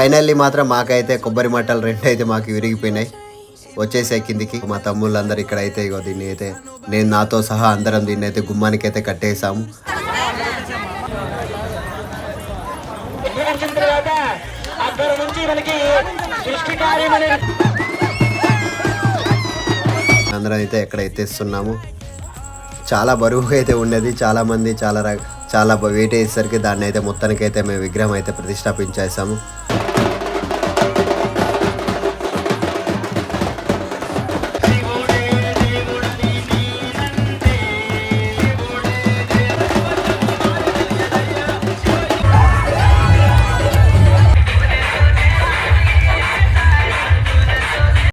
Finally మాత్రం మాకైతే కొబ్బరి మట్టలు 2 అయితే మాకు విరిగిపోయినాయి, వచ్చేసే కిందికి. మా తమ్ముళ్ళందరూ ఇక్కడ అయితే ఇగో దీన్ని అయితే నేను నాతో సహా అందరం దీన్ని అయితే గుమ్మానికి అయితే కట్టేసాము. అందరం అయితే ఎక్కడ ఎత్తేస్తున్నాము. చాలా బరువుగా అయితే ఉండేది, చాలామంది చాలా వెయిట్ అయ్యేసరికి దాన్ని అయితే మొత్తానికి అయితే మేము విగ్రహం అయితే ప్రతిష్టాపించేసాము.